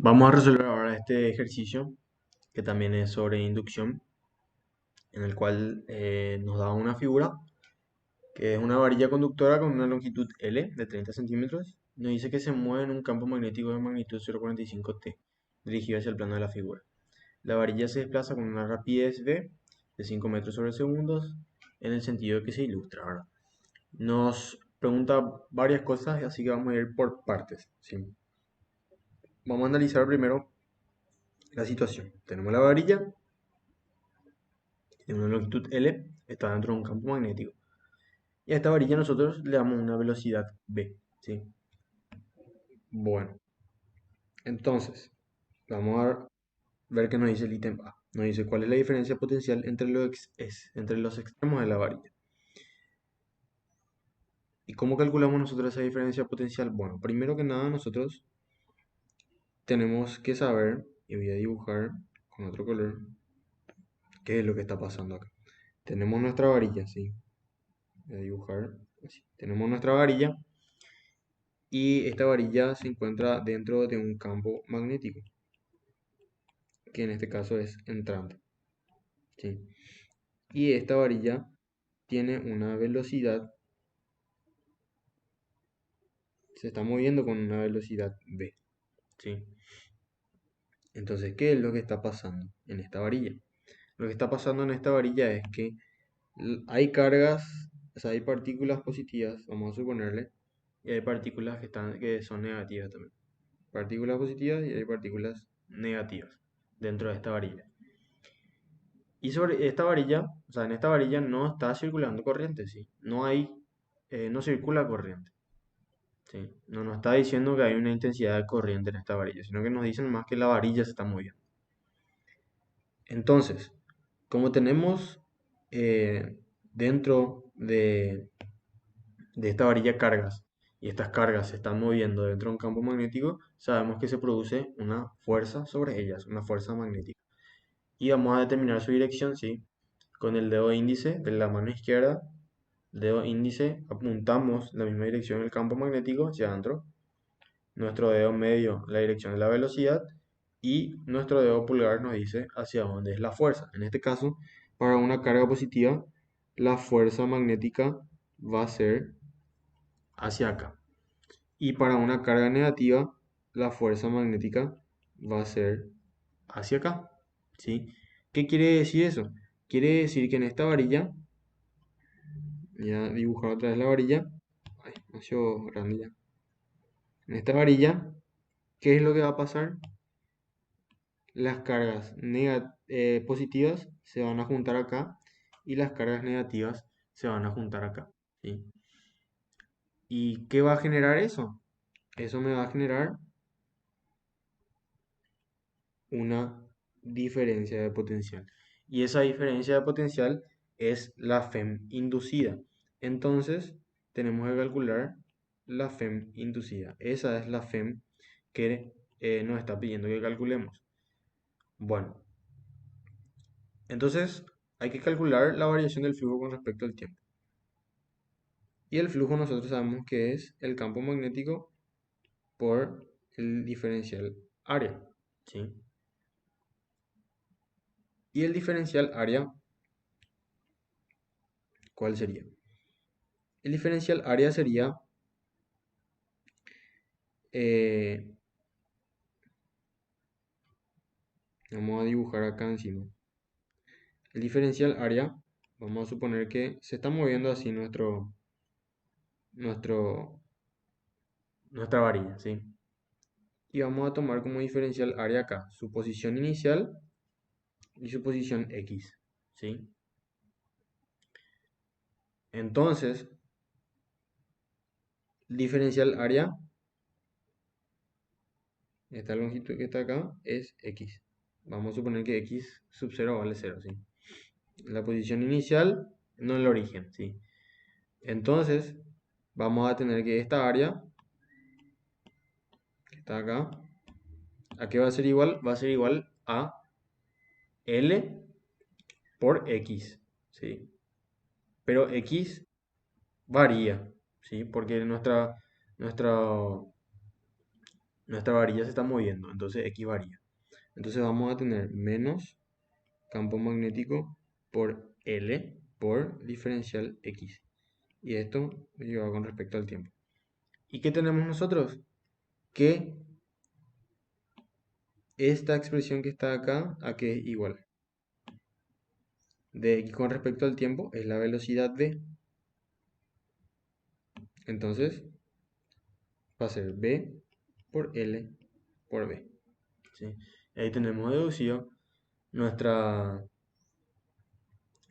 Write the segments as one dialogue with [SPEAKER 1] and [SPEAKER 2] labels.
[SPEAKER 1] Vamos a resolver ahora este ejercicio que también es sobre inducción, en el cual nos da una figura que es una varilla conductora con una longitud L de 30 centímetros. Nos dice que se mueve en un campo magnético de magnitud 0,45 t, dirigido hacia el plano de la figura. La varilla se desplaza con una rapidez v de 5 metros sobre segundos en el sentido que se ilustra, ¿verdad? Nos pregunta varias cosas, así que vamos a ir por partes, ¿sí? Vamos a analizar primero la situación. Tenemos la varilla, tiene una longitud L, está dentro de un campo magnético. Y a esta varilla nosotros le damos una velocidad v, ¿sí? Bueno, entonces, vamos a ver qué nos dice el ítem A. Nos dice cuál es la diferencia potencial entre los extremos de la varilla. ¿Y cómo calculamos nosotros esa diferencia potencial? Bueno, primero que nada nosotros tenemos que saber, y voy a dibujar con otro color, qué es lo que está pasando acá. Tenemos nuestra varilla, ¿sí? Voy a dibujar así. Tenemos nuestra varilla y esta varilla se encuentra dentro de un campo magnético, que en este caso es entrante, ¿sí? Y esta varilla tiene una velocidad, se está moviendo con una velocidad v, ¿sí? Entonces, ¿qué es lo que está pasando en esta varilla? Lo que está pasando en esta varilla es que hay cargas, o sea, hay partículas positivas, vamos a suponerle, y hay partículas que son negativas también. Partículas positivas y hay partículas negativas dentro de esta varilla. Y sobre esta varilla, o sea, en esta varilla no está circulando corriente, ¿sí? No circula corriente, ¿sí? No nos está diciendo que hay una intensidad de corriente en esta varilla, sino que nos dicen más que la varilla se está moviendo. Entonces, como tenemos dentro de esta varilla cargas, y estas cargas se están moviendo dentro de un campo magnético, sabemos que se produce una fuerza sobre ellas, una fuerza magnética. Y vamos a determinar su dirección, ¿sí? Con el dedo índice de la mano izquierda, dedo índice, apuntamos la misma dirección del campo magnético hacia adentro. Nuestro dedo medio, la dirección de la velocidad. Y nuestro dedo pulgar nos dice hacia dónde es la fuerza. En este caso, para una carga positiva, la fuerza magnética va a ser hacia acá. Y para una carga negativa, la fuerza magnética va a ser hacia acá, ¿sí? ¿Qué quiere decir eso? Quiere decir que en esta varilla, voy a dibujar otra vez la varilla, ay, demasiado grande ya. En esta varilla, ¿qué es lo que va a pasar? Las cargas positivas se van a juntar acá y las cargas negativas se van a juntar acá, ¿sí? ¿Y qué va a generar eso? Eso me va a generar una diferencia de potencial. Y esa diferencia de potencial es la FEM inducida. Entonces, tenemos que calcular la FEM inducida. Esa es la FEM que nos está pidiendo que calculemos. Bueno, entonces hay que calcular la variación del flujo con respecto al tiempo. Y el flujo nosotros sabemos que es el campo magnético por el diferencial área, ¿sí? Y el diferencial área, ¿cuál sería? El diferencial área sería, eh, vamos a dibujar acá encima. El diferencial área, vamos a suponer que se está moviendo así nuestro, nuestra varilla, ¿sí? Y vamos a tomar como diferencial área acá su posición inicial y su posición X, ¿sí? Entonces, diferencial área, esta longitud que está acá, es X. Vamos a suponer que X sub 0 vale 0, ¿sí? La posición inicial, no el origen, ¿sí? Entonces, vamos a tener que esta área, que está acá, ¿a qué va a ser igual? Va a ser igual a L por X, ¿sí? Pero X varía, ¿sí? Porque nuestra nuestra varilla se está moviendo, entonces X varía. Entonces vamos a tener menos campo magnético por L por diferencial X. Y esto lleva con respecto al tiempo. ¿Y qué tenemos nosotros? Que esta expresión que está acá, ¿a qué es igual? De X con respecto al tiempo es la velocidad v. Entonces va a ser v por L por v. ¿Sí? Ahí tenemos deducido nuestra,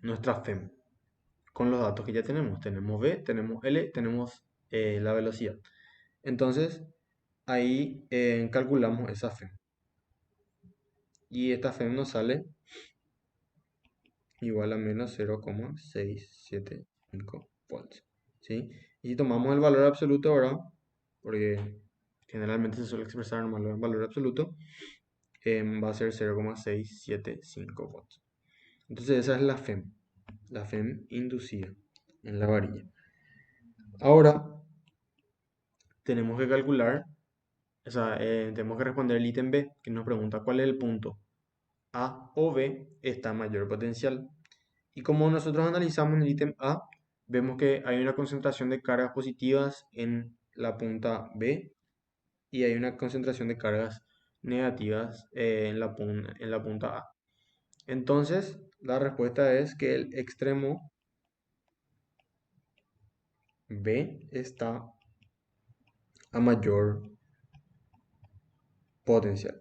[SPEAKER 1] nuestra FEM con los datos que ya tenemos. Tenemos v, tenemos L, tenemos la velocidad. Entonces ahí calculamos esa FEM. Y esta FEM nos sale igual a menos 0,675 volts. ¿Sí? Y si tomamos el valor absoluto ahora, porque generalmente se suele expresar normal en valor absoluto, va a ser 0,675 volts. Entonces esa es la FEM inducida en la varilla. Ahora tenemos que calcular, o sea, tenemos que responder el ítem B, que nos pregunta cuál es el punto A o B está mayor potencial. Y como nosotros analizamos en el ítem A, vemos que hay una concentración de cargas positivas en la punta B y hay una concentración de cargas negativas en la punta A. Entonces, la respuesta es que el extremo B está a mayor potencial.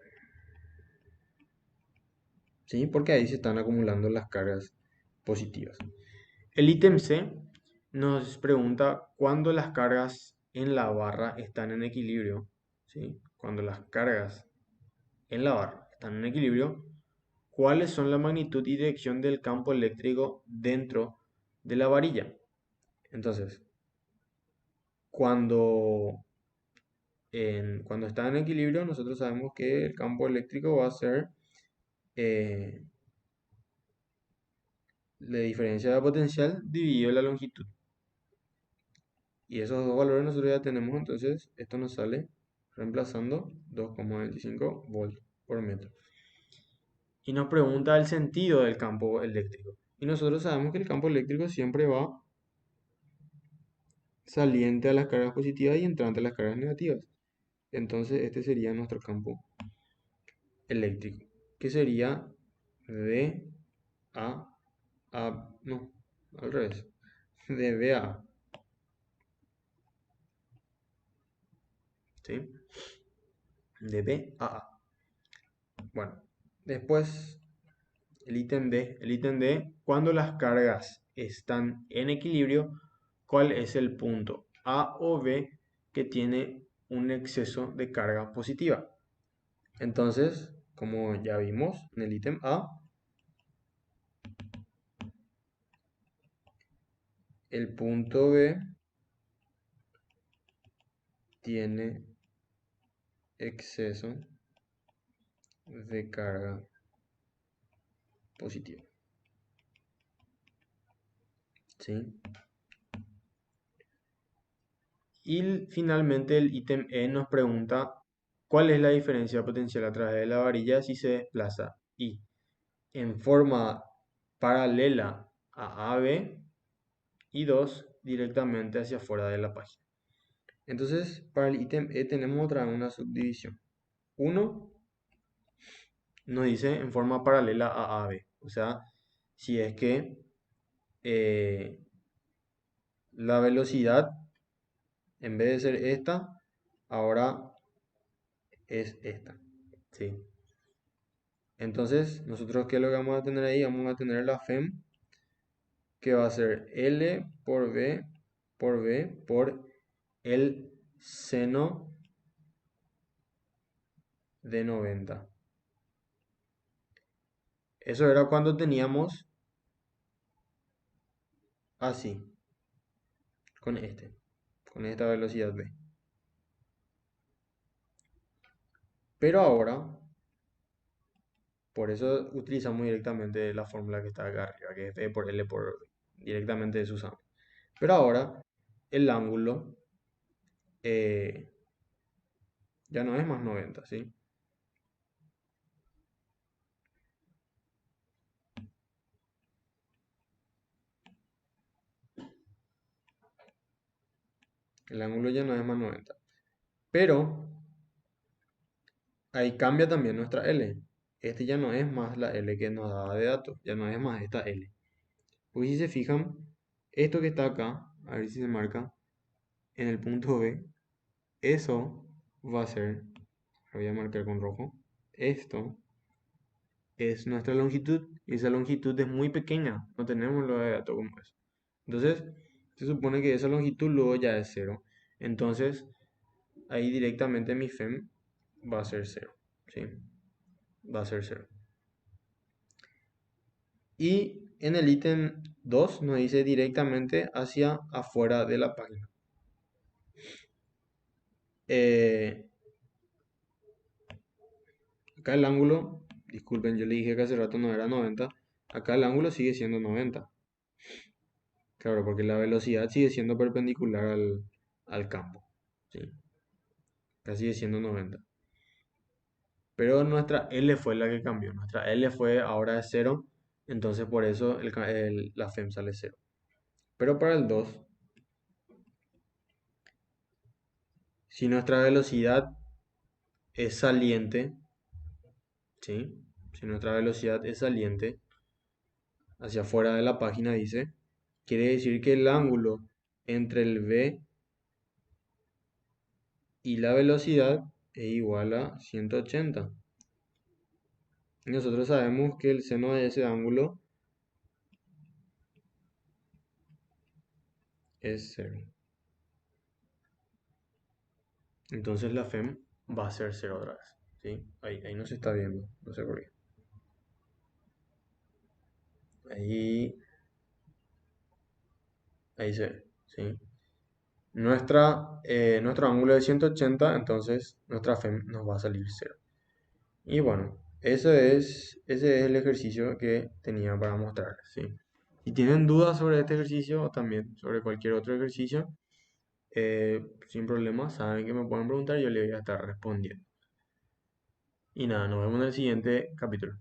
[SPEAKER 1] ¿Sí? Porque ahí se están acumulando las cargas positivas. El ítem C nos pregunta cuándo las cargas en la barra están en equilibrio. ¿Sí? Cuando las cargas en la barra están en equilibrio, ¿cuáles son la magnitud y dirección del campo eléctrico dentro de la varilla? Entonces, cuando, cuando está en equilibrio, nosotros sabemos que el campo eléctrico va a ser eh, la diferencia de potencial dividido la longitud. Y esos dos valores nosotros ya tenemos, entonces esto nos sale reemplazando 2,25 volts por metro. Y nos pregunta el sentido del campo eléctrico. Y nosotros sabemos que el campo eléctrico siempre va saliente a las cargas positivas y entrante a las cargas negativas. Entonces este sería nuestro campo eléctrico, que sería de no, al revés, de B a A, ¿sí? De B a A. Bueno, después el ítem D, cuando las cargas están en equilibrio, ¿cuál es el punto A o B que tiene un exceso de carga positiva? Entonces, como ya vimos en el ítem A, el punto B tiene exceso de carga positiva. ¿Sí? Y finalmente el ítem E nos pregunta cuál es la diferencia potencial a través de la varilla si se desplaza I en forma paralela a AB y 2 directamente hacia afuera de la página. Entonces, para el ítem E tenemos otra vez una subdivisión. Uno nos dice en forma paralela a AB, o sea, si es que eh, la velocidad, en vez de ser esta, ahora es esta. ¿Sí? Entonces, nosotros, ¿qué es lo que vamos a tener ahí? Vamos a tener la FEM, que va a ser L por B por el seno de 90. Eso era cuando teníamos así, con esta velocidad B. Pero ahora, por eso utilizamos directamente la fórmula que está acá arriba, que es V por L por B. Directamente eso usamos. Pero ahora, el ángulo Ya no es más 90, ¿sí? El ángulo ya no es más 90. Pero ahí cambia también nuestra L. Este ya no es más la L que nos daba de datos, ya no es más esta L. Pues si se fijan, esto que está acá, a ver si se marca, en el punto B, eso va a ser, lo voy a marcar con rojo, esto es nuestra longitud y esa longitud es muy pequeña, no tenemos lo de datos como eso. Entonces, se supone que esa longitud luego ya es cero. Entonces, ahí directamente mi FEM va a ser cero, ¿sí? Va a ser cero. Y en el ítem 2 nos dice directamente hacia afuera de la página. Eh, Acá el ángulo, disculpen, yo le dije que hace rato no era 90. Acá el ángulo sigue siendo 90. Claro, porque la velocidad sigue siendo perpendicular al campo. ¿Sí? Acá sigue siendo 90. Pero nuestra L fue la que cambió. Nuestra L fue ahora es cero. Entonces por eso la FEM sale cero. Pero para el 2, si nuestra velocidad es saliente, ¿sí? Si nuestra velocidad es saliente, hacia afuera de la página dice, quiere decir que el ángulo entre el V y la velocidad es igual a 180. Y nosotros sabemos que el seno de ese ángulo es cero. Entonces la FEM va a ser cero otra vez. ¿Sí? Ahí no se está viendo, no sé por qué. Ahí, ahí se ve. ¿Sí? Nuestro ángulo es 180, entonces nuestra FEM nos va a salir cero. Y bueno, ese es el ejercicio que tenía para mostrarles, ¿sí? Si tienen dudas sobre este ejercicio o también sobre cualquier otro ejercicio, sin problema, saben que me pueden preguntar y yo les voy a estar respondiendo. Y nada, nos vemos en el siguiente capítulo.